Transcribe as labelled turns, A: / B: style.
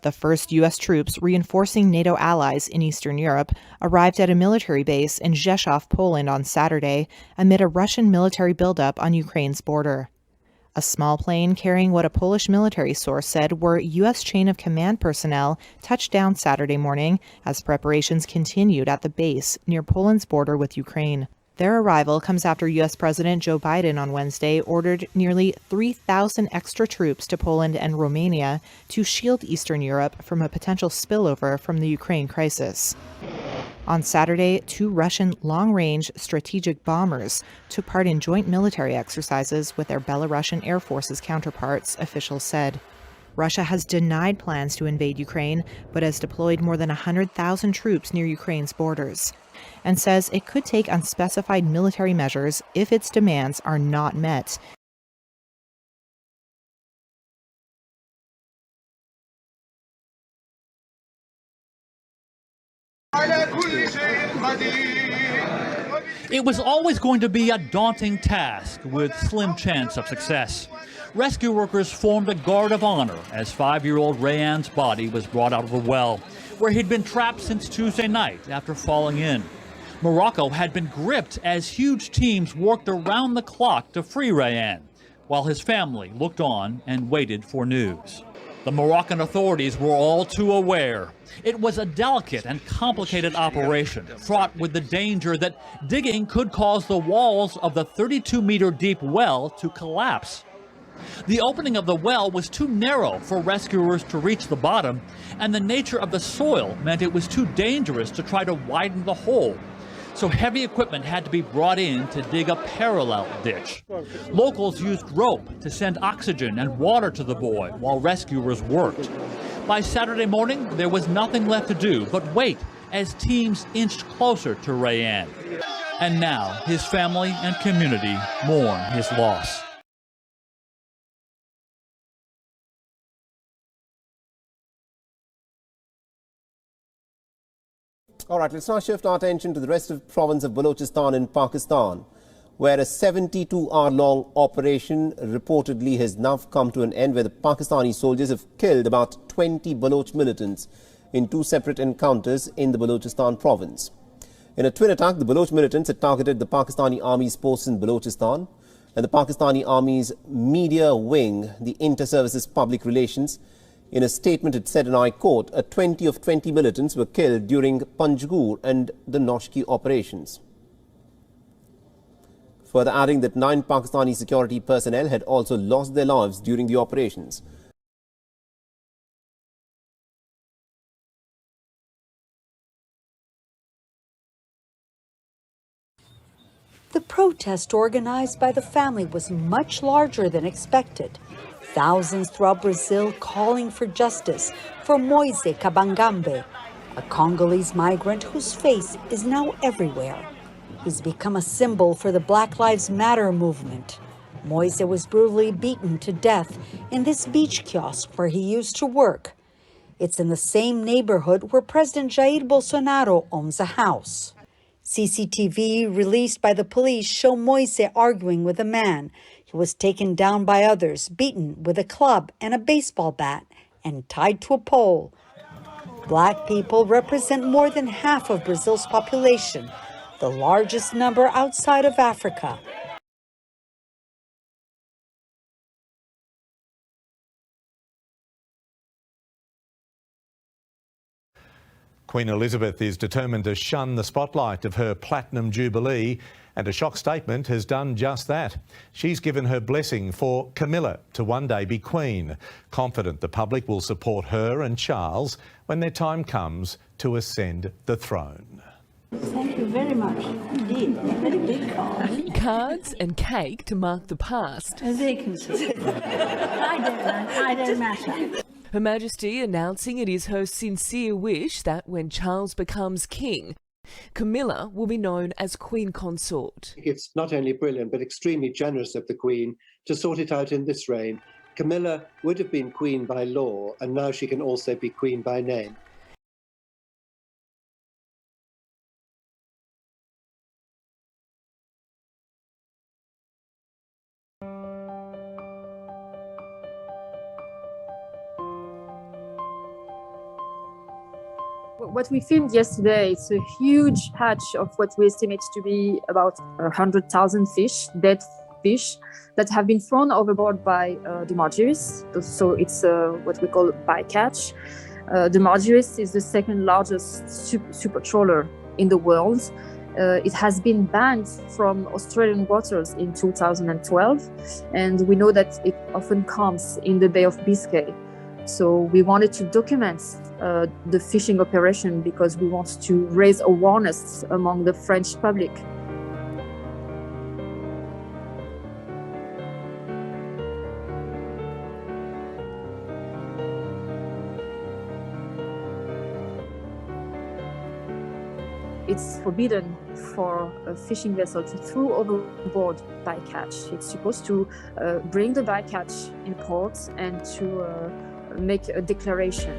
A: The first U.S. troops reinforcing NATO allies in Eastern Europe arrived at a military base in Rzeszów, Poland on Saturday amid a Russian military buildup on Ukraine's border. A small plane carrying what a Polish military source said were U.S. chain of command personnel touched down Saturday morning as preparations continued at the base near Poland's border with Ukraine. Their arrival comes after U.S. President Joe Biden on Wednesday ordered nearly 3,000 extra troops to Poland and Romania to shield Eastern Europe from a potential spillover from the Ukraine crisis. On Saturday, 2 Russian long-range strategic bombers took part in joint military exercises with their Belarusian Air Force's counterparts, officials said. Russia has denied plans to invade Ukraine, but has deployed more than 100,000 troops near Ukraine's borders, and says it could take unspecified military measures if its demands are not met.
B: It was always going to be a daunting task with slim chance of success. Rescue workers formed a guard of honor as 5-year-old Rayan's body was brought out of a well, where he'd been trapped since Tuesday night after falling in. Morocco had been gripped as huge teams worked around the clock to free Rayan, while his family looked on and waited for news. The Moroccan authorities were all too aware. It was a delicate and complicated operation, fraught with the danger that digging could cause the walls of the 32-meter deep well to collapse. The opening of the well was too narrow for rescuers to reach the bottom, and the nature of the soil meant it was too dangerous to try to widen the hole. So heavy equipment had to be brought in to dig a parallel ditch. Locals used rope to send oxygen and water to the boy while rescuers worked. By Saturday morning, there was nothing left to do but wait as teams inched closer to Rayan. And now his family and community mourn his loss.
C: All right, let's now shift our attention to the rest of the province of Balochistan in Pakistan, where a 72-hour-long operation reportedly has now come to an end, where the Pakistani soldiers have killed about 20 Baloch militants in 2 separate encounters in the Balochistan province. In a twin attack, the Baloch militants had targeted the Pakistani Army's posts in Balochistan, and the Pakistani Army's media wing, the Inter-Services Public Relations, in a statement it said, and I quote, 20 of 20 militants were killed during Panjgur and the Noshki operations. Further adding that 9 Pakistani security personnel had also lost their lives during the operations.
D: The protest organized by the family was much larger than expected. Thousands throughout Brazil calling for justice for Moise Kabangambe, a Congolese migrant whose face is now everywhere. He's become a symbol for the Black Lives Matter movement. Moise was brutally beaten to death in this beach kiosk where he used to work. It's in the same neighborhood where President Jair Bolsonaro owns a house. CCTV released by the police show Moise arguing with a man. He was taken down by others, beaten with a club and a baseball bat, and tied to a pole. Black people represent more than half of Brazil's population, the largest number outside of Africa.
E: Queen Elizabeth is determined to shun the spotlight of her Platinum Jubilee, and a shock statement has done just that. She's given her blessing for Camilla to one day be Queen, confident the public will support her and Charles when their time comes to ascend the throne.
F: Thank you very much indeed. Very big card.
G: Cards and cake to mark the past.
F: As they can see. I don't matter.
G: Her Majesty announcing it is her sincere wish that when Charles becomes king, Camilla will be known as Queen Consort.
H: It's not only brilliant but extremely generous of the Queen to sort it out in this reign. Camilla would have been Queen by law, and now she can also be Queen by name.
I: What we filmed yesterday, it's a huge patch of what we estimate to be about 100,000 fish, dead fish, that have been thrown overboard by the Margiris. So it's what we call bycatch. The Margiris is the second largest super trawler in the world. It has been banned from Australian waters in 2012, and we know that it often comes in the Bay of Biscay. So we wanted to document the fishing operation because we want to raise awareness among the French public. It's forbidden for a fishing vessel to throw overboard bycatch. It's supposed to bring the bycatch in port and to make a declaration.